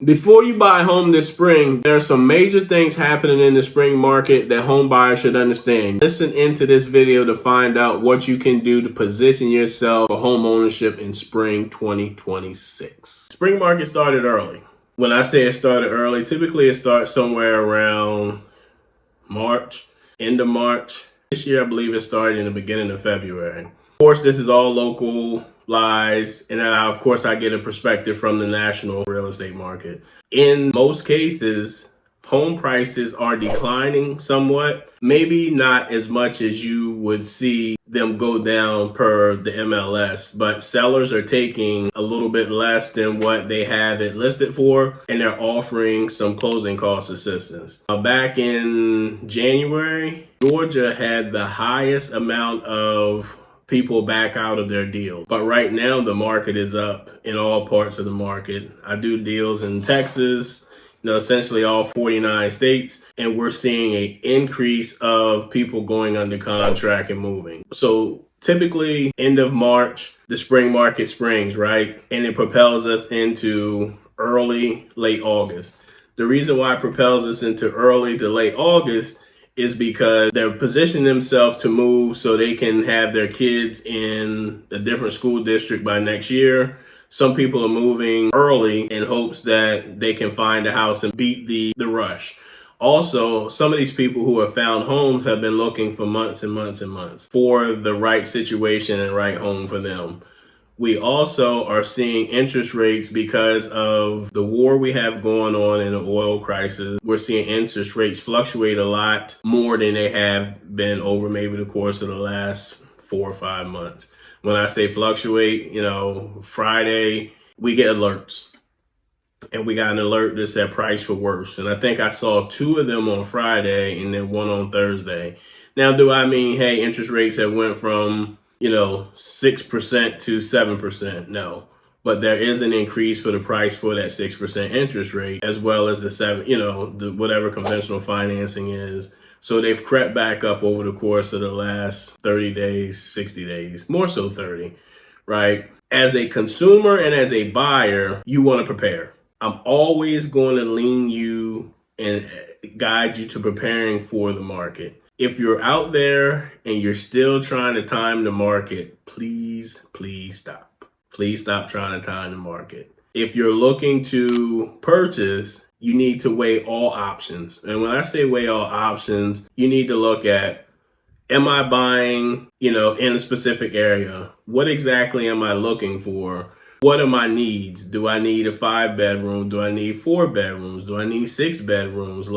Before you buy a home this spring, there are some major things happening in the spring market that home buyers should understand. Listen into this video to find out what you can do to position yourself for home ownership in spring 2026. Spring market started early. When I say it started early, typically it starts somewhere around March, end of March. This year, I believe it started in the beginning of February. Of course, this is all localized, and of course, I get a perspective from the national real estate market. In most cases, home prices are declining somewhat, maybe not as much as you would see them go down per the MLS, but sellers are taking a little bit less than what they have it listed for, and they're offering some closing cost assistance. Back in January, Georgia had the highest amount of people back out of their deal. But right now, the market is up in all parts of the market. I do deals in Texas, essentially all 49 states, and we're seeing an increase of people going under contract and moving. So typically, end of March, the spring market springs, right? And it propels us into late August. The reason why it propels us into early to late August is because they're positioning themselves to move so they can have their kids in a different school district by next year. Some people are moving early in hopes that they can find a house and beat the rush. Also, some of these people who have found homes have been looking for months and months and months for the right situation and right home for them. We also are seeing interest rates because of the war we have going on and the oil crisis. We're seeing interest rates fluctuate a lot more than they have been over maybe the course of the last 4 or 5 months. When I say fluctuate, Friday, we get alerts. And we got an alert that said price for worse. And I think I saw 2 of them on Friday and then 1 on Thursday. Now, do I mean, hey, interest rates have went from 6% to 7%? No. But there is an increase for the price for that 6% interest rate, as well as the 7, the whatever conventional financing is. So they've crept back up over the course of the last 30 days, 60 days, more so 30, right? As a consumer and as a buyer, you want to prepare. I'm always going to lean you and guide you to preparing for the market. If you're out there and you're still trying to time the market, please stop. Please stop trying to time the market. If you're looking to purchase, you need to weigh all options. And when I say weigh all options, you need to look at, am I buying, in a specific area? What exactly am I looking for? What are my needs? Do I need a 5-bedroom? Do I need 4 bedrooms? Do I need 6 bedrooms?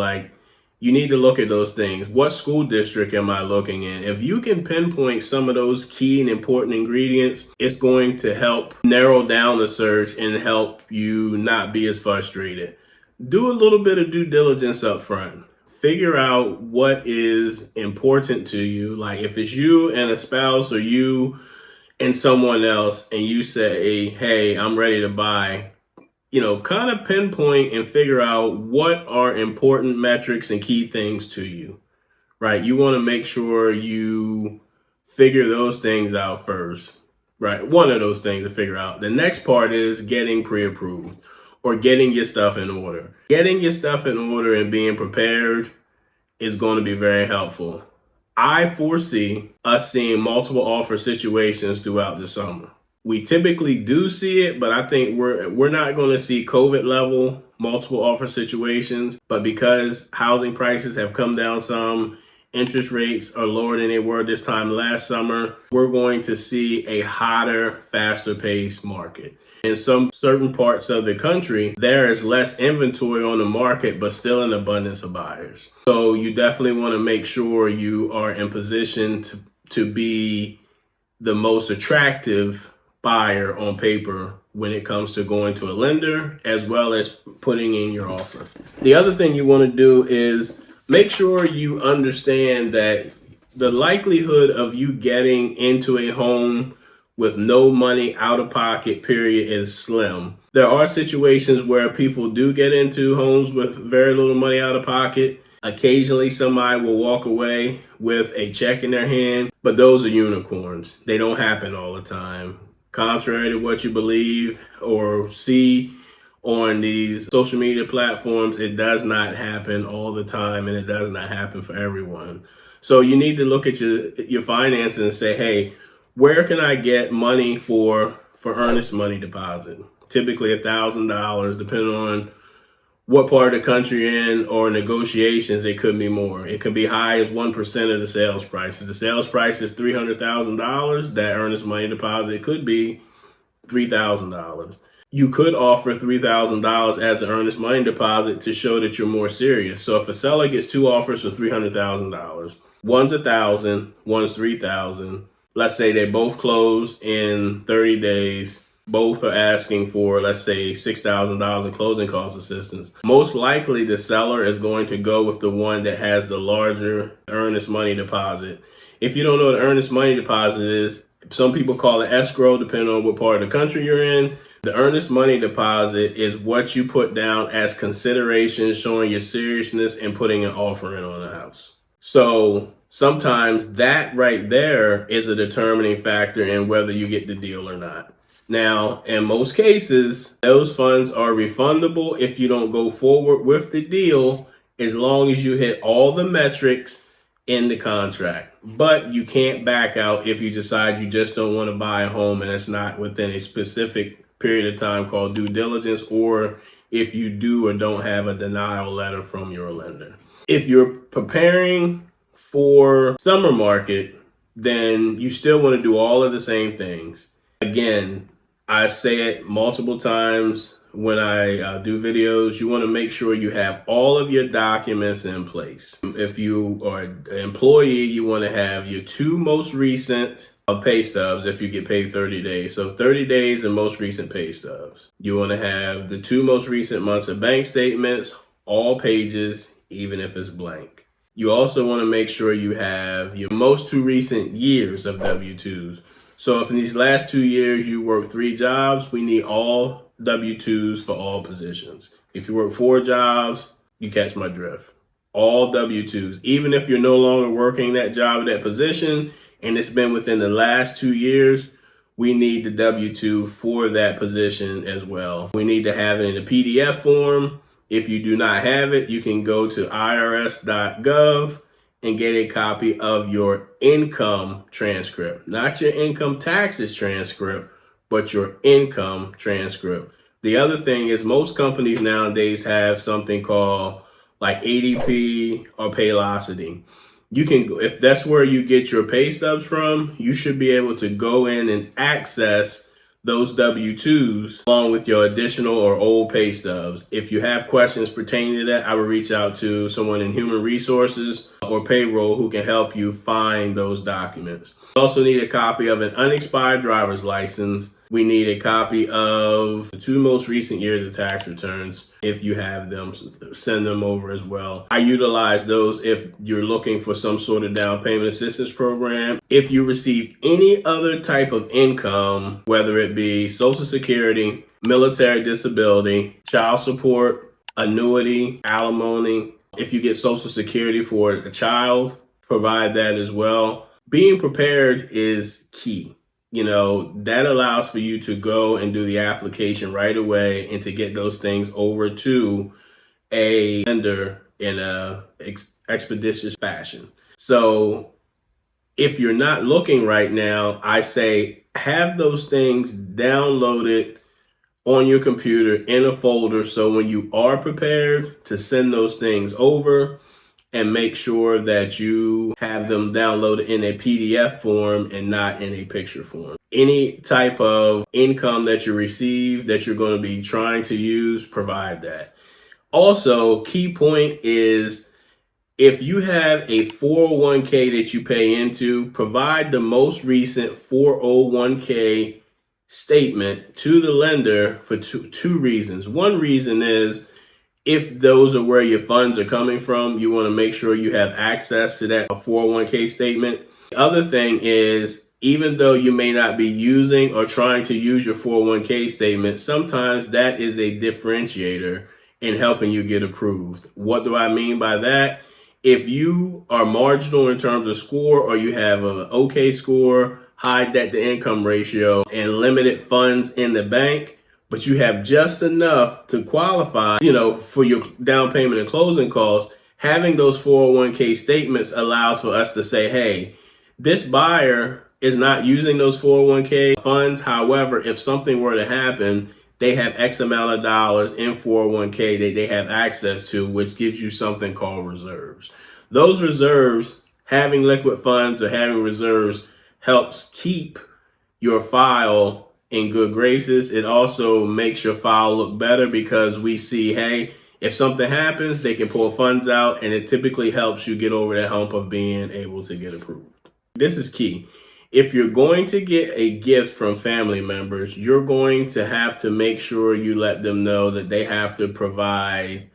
You need to look at those things. What school district am I looking in? If you can pinpoint some of those key and important ingredients, it's going to help narrow down the search and help you not be as frustrated. Do a little bit of due diligence up front. Figure out what is important to you. Like if it's you and a spouse or you and someone else and you say, hey, I'm ready to buy, kind of pinpoint and figure out what are important metrics and key things to you, right? You want to make sure you figure those things out first, right? One of those things to figure out. The next part is getting pre-approved or getting your stuff in order. Getting your stuff in order and being prepared is going to be very helpful. I foresee us seeing multiple offer situations throughout the summer. We typically do see it, but I think we're not going to see COVID level multiple offer situations. But because housing prices have come down some, interest rates are lower than they were this time last summer, we're going to see a hotter, faster paced market. In some certain parts of the country, there is less inventory on the market, but still an abundance of buyers. So you definitely want to make sure you are in position to be the most attractive buyer on paper when it comes to going to a lender, as well as putting in your offer. The other thing you want to do is make sure you understand that the likelihood of you getting into a home with no money out of pocket, period, is slim. There are situations where people do get into homes with very little money out of pocket. Occasionally somebody will walk away with a check in their hand, but those are unicorns. They don't happen all the time. Contrary to what you believe or see on these social media platforms, it does not happen all the time, and it does not happen for everyone. So you need to look at your finances and say, hey, where can I get money for earnest money deposit? Typically $1,000, depending on what part of the country you're in, or negotiations, it could be more. It could be high as 1% of the sales price. If the sales price is $300,000, that earnest money deposit could be $3,000. You could offer $3,000 as an earnest money deposit to show that you're more serious. So if a seller gets two offers for $300,000, one's $1,000, one's $3,000. Let's say they both close in 30 days. Both are asking for, let's say, $6,000 in closing cost assistance. Most likely the seller is going to go with the one that has the larger earnest money deposit. If you don't know what earnest money deposit is, some people call it escrow, depending on what part of the country you're in. The earnest money deposit is what you put down as consideration, showing your seriousness and putting an offer in on the house. So sometimes that right there is a determining factor in whether you get the deal or not. Now, in most cases, those funds are refundable if you don't go forward with the deal, as long as you hit all the metrics in the contract. But you can't back out if you decide you just don't want to buy a home and it's not within a specific period of time called due diligence, or if you do or don't have a denial letter from your lender. If you're preparing for summer market, then you still want to do all of the same things. Again, I say it multiple times when I do videos, you want to make sure you have all of your documents in place. If you are an employee, you want to have your two most recent pay stubs if you get paid 30 days. So 30 days and most recent pay stubs. You want to have the two most recent months of bank statements, all pages, even if it's blank. You also want to make sure you have your most two recent years of W-2s. So if in these last 2 years you work 3 jobs, we need all W-2s for all positions. If you work 4 jobs, you catch my drift. All W-2s. Even if you're no longer working that job or that position and it's been within the last 2 years, we need the W-2 for that position as well. We need to have it in a PDF form. If you do not have it, you can go to irs.gov and get a copy of your income transcript. Not your income taxes transcript, but your income transcript. The other thing is most companies nowadays have something called like ADP or Paylocity. You can, if that's where you get your pay stubs from, you should be able to go in and access those W-2s along with your additional or old pay stubs. If you have questions pertaining to that, I would reach out to someone in human resources or payroll who can help you find those documents. You also need a copy of an unexpired driver's license. We need a copy of the 2 most recent years of tax returns. If you have them, send them over as well. I utilize those if you're looking for some sort of down payment assistance program. If you receive any other type of income, whether it be Social Security, military disability, child support, annuity, alimony, if you get Social Security for a child, provide that as well. Being prepared is key. You know, that allows for you to go and do the application right away and to get those things over to a lender in a expeditious fashion. So if you're not looking right now, I say have those things downloaded on your computer in a folder, so when you are prepared to send those things over, and make sure that you have them downloaded in a PDF form and not in a picture form. Any type of income that you receive that you're going to be trying to use, provide that. Also, key point is if you have a 401k that you pay into, provide the most recent 401k statement to the lender for two reasons. One reason is if those are where your funds are coming from, you want to make sure you have access to that 401k statement. The other thing is, even though you may not be using or trying to use your 401k statement, sometimes that is a differentiator in helping you get approved. What do I mean by that? If you are marginal in terms of score, or you have an okay score, high debt to income ratio, and limited funds in the bank, but you have just enough to qualify, for your down payment and closing costs. Having those 401k statements allows for us to say, hey, this buyer is not using those 401k funds. However, if something were to happen, they have X amount of dollars in 401k that they have access to, which gives you something called reserves. Those reserves, having liquid funds or having reserves, helps keep your file in good graces. It also makes your file look better because we see, hey, if something happens, they can pull funds out, and it typically helps you get over that hump of being able to get approved. This is key. If you're going to get a gift from family members, you're going to have to make sure you let them know that they have to provide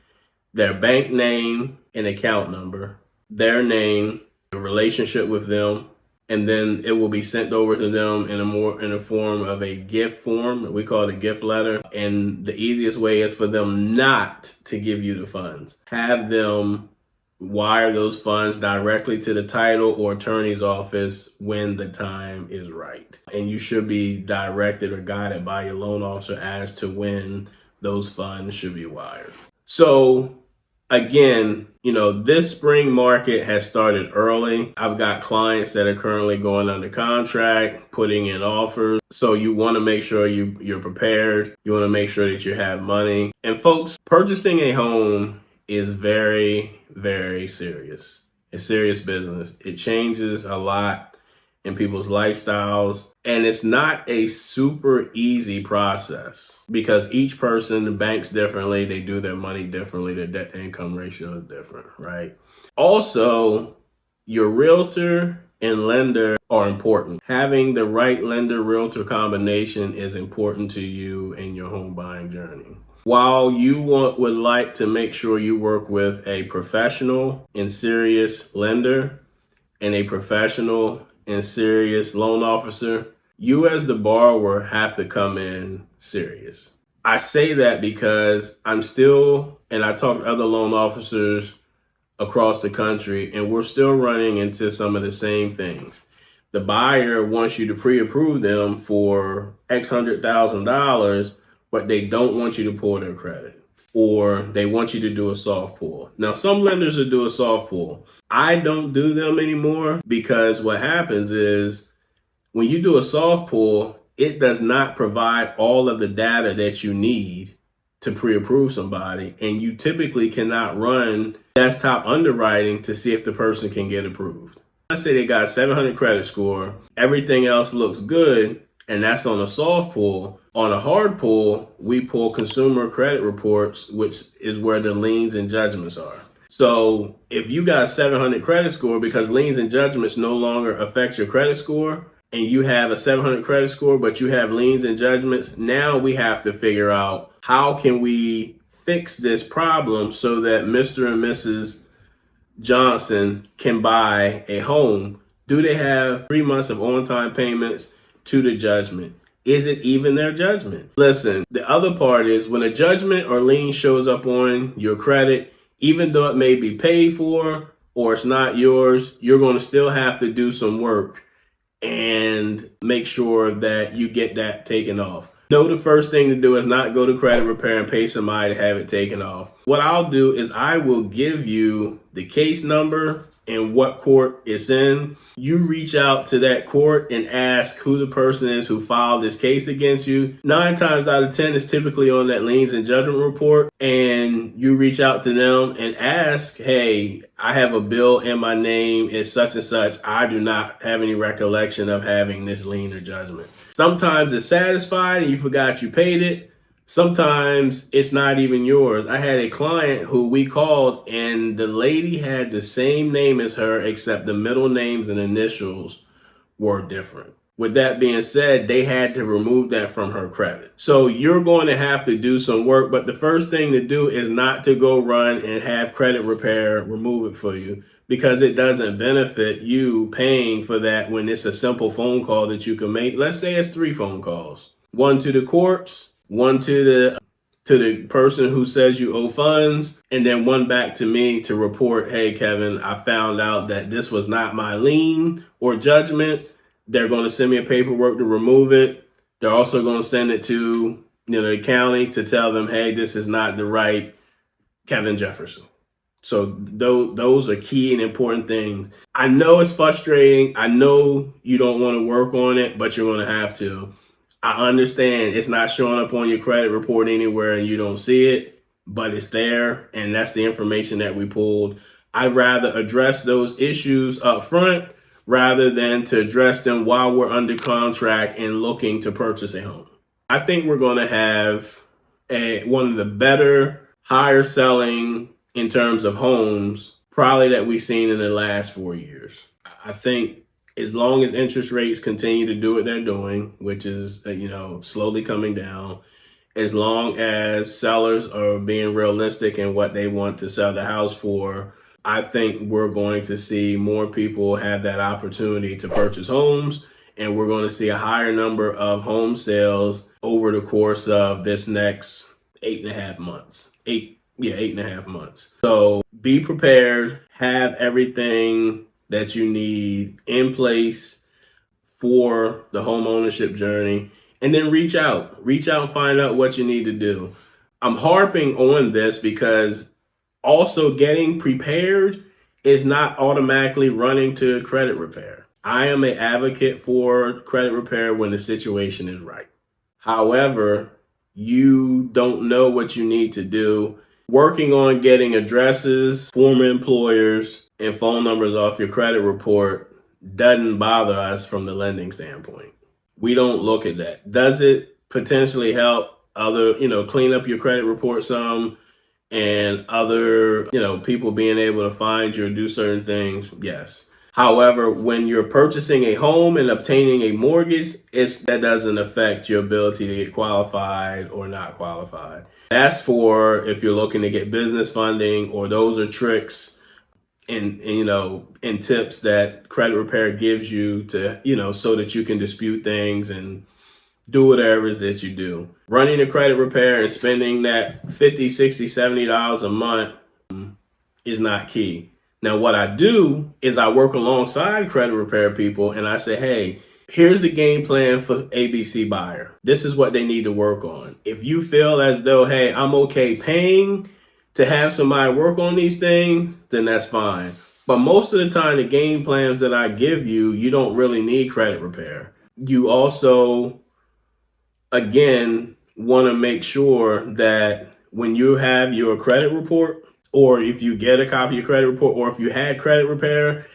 their bank name and account number, their name, a relationship with them, and then it will be sent over to them in a form of a gift form. We call it a gift letter. And the easiest way is for them not to give you the funds. Have them wire those funds directly to the title or attorney's office when the time is right. And you should be directed or guided by your loan officer as to when those funds should be wired. So again, this spring market has started early. I've got clients that are currently going under contract, putting in offers. So you want to make sure you're prepared. You want to make sure that you have money. And folks, purchasing a home is very, very serious. It's serious business. It changes a lot in people's lifestyles. And it's not a super easy process because each person banks differently. They do their money differently. Their debt to income ratio is different, right? Also, your realtor and lender are important. Having the right lender realtor combination is important to you in your home buying journey. While you would like to make sure you work with a professional and serious lender and a professional and serious loan officer, you as the borrower have to come in serious. I say that because I talk to other loan officers across the country, and we're still running into some of the same things. The buyer wants you to pre-approve them for X $100,000, but they don't want you to pull their credit, or they want you to do a soft pull. Now, some lenders will do a soft pull. I don't do them anymore because what happens is when you do a soft pull, it does not provide all of the data that you need to pre-approve somebody. And you typically cannot run desktop underwriting to see if the person can get approved. Let's say they got a 700 credit score, everything else looks good, and that's on a soft pull. On a hard pull, we pull consumer credit reports, which is where the liens and judgments are. So if you got a 700 credit score, because liens and judgments no longer affect your credit score, and you have a 700 credit score, but you have liens and judgments, now we have to figure out how can we fix this problem so that Mr. and Mrs. Johnson can buy a home. Do they have 3 months of on-time payments to the judgment? Is it even their judgment? Listen, the other part is when a judgment or lien shows up on your credit, even though it may be paid for or it's not yours, you're going to still have to do some work and make sure that you get that taken off. No, the first thing to do is not go to credit repair and pay somebody to have it taken off. What I'll do is I will give you the case number and what court it's in. You reach out to that court and ask who the person is who filed this case against you. 9 times out of 10 is typically on that liens and judgment report. And you reach out to them and ask, hey, I have a bill in my name. It's such and such. I do not have any recollection of having this lien or judgment. Sometimes it's satisfied and you forgot you paid it. Sometimes it's not even yours. I had a client who we called and the lady had the same name as her, except the middle names and initials were different. With that being said, they had to remove that from her credit. So you're going to have to do some work, but the first thing to do is not to go run and have credit repair remove it for you, because it doesn't benefit you paying for that when it's a simple phone call that you can make. Let's say it's 3 phone calls. 1 to the courts, 1 to the person who says you owe funds, and then 1 back to me to report, hey, Kevin, I found out that this was not my lien or judgment. They're going to send me a paperwork to remove it. They're also going to send it to the county to tell them, hey, this is not the right Kevin Jefferson. So those are key and important things. I know it's frustrating. I know you don't want to work on it, but you're going to have to. I understand it's not showing up on your credit report anywhere and you don't see it, but it's there, and that's the information that we pulled. I'd rather address those issues up front rather than to address them while we're under contract and looking to purchase a home. I think we're going to have one of the better, higher selling in terms of homes probably that we've seen in the last 4 years. I think as long as interest rates continue to do what they're doing, which is, slowly coming down, as long as sellers are being realistic in what they want to sell the house for, I think we're going to see more people have that opportunity to purchase homes, and we're going to see a higher number of home sales over the course of this next 8.5 months. 8.5 months. So be prepared, have everything that you need in place for the home ownership journey, and then reach out and find out what you need to do. I'm harping on this because also getting prepared is not automatically running to credit repair. I am an advocate for credit repair when the situation is right. However, you don't know what you need to do. Working on getting addresses, former employers, and phone numbers off your credit report doesn't bother us from the lending standpoint. We don't look at that. Does it potentially help clean up your credit report some and other, people being able to find you or do certain things? Yes. However, when you're purchasing a home and obtaining a mortgage, that doesn't affect your ability to get qualified or not qualified. That's for if you're looking to get business funding, or those are tricks and tips that credit repair gives you to, so that you can dispute things and do whatever it is that you do. Running a credit repair and spending that $50, $60, $70 a month is not key. Now, what I do is I work alongside credit repair people and I say, hey, here's the game plan for ABC buyer. This is what they need to work on. If you feel as though, hey, I'm okay paying to have somebody work on these things, then that's fine. But most of the time, the game plans that I give you, you don't really need credit repair. You also, again, want to make sure that when you have your credit report, or if you get a copy of your credit report, or if you had credit repair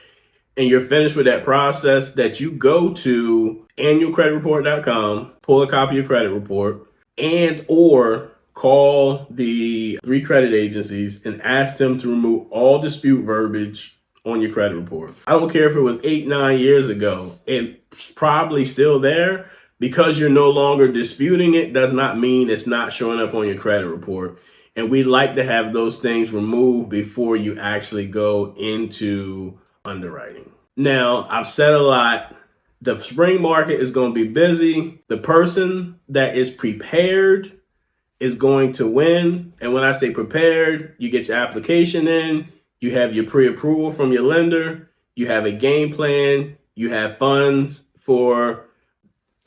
and you're finished with that process, that you go to annualcreditreport.com, pull a copy of your credit report, and or call the 3 credit agencies and ask them to remove all dispute verbiage on your credit report. I don't care if it was 8-9 years ago. It's probably still there. Because you're no longer disputing it does not mean it's not showing up on your credit report. And we like to have those things removed before you actually go into underwriting. Now, I've said a lot. The spring market is going to be busy. The person that is prepared is going to win. And when I say prepared, you get your application in, you have your pre-approval from your lender, you have a game plan, you have funds for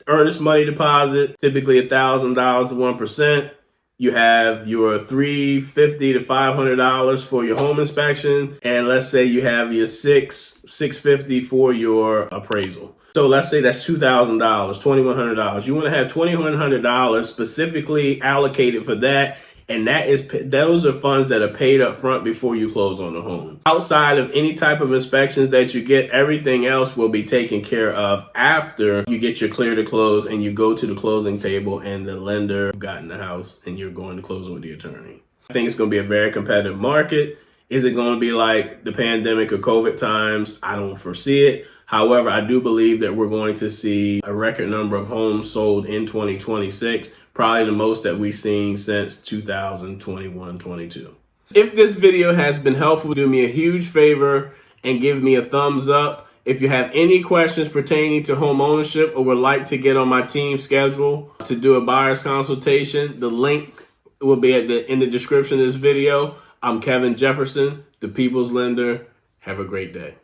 earnest money deposit, typically $1,000 to 1%. You have your $350 to $500 for your home inspection, and let's say you have your $650 for your appraisal. So let's say that's $2,000, $2,100. You want to have $2,100 specifically allocated for that, and those are funds that are paid up front before you close on the home. Outside of any type of inspections that you get, everything else will be taken care of after you get your clear to close and you go to the closing table and the lender got in the house and you're going to close with the attorney. I think it's going to be a very competitive market. Is it going to be like the pandemic or COVID times? I don't foresee it. However, I do believe that we're going to see a record number of homes sold in 2026, probably the most that we've seen since 2021-22. If this video has been helpful, do me a huge favor and give me a thumbs up. If you have any questions pertaining to home ownership or would like to get on my team schedule to do a buyer's consultation, the link will be in the description of this video. I'm Kevin Jefferson, the People's Lender. Have a great day.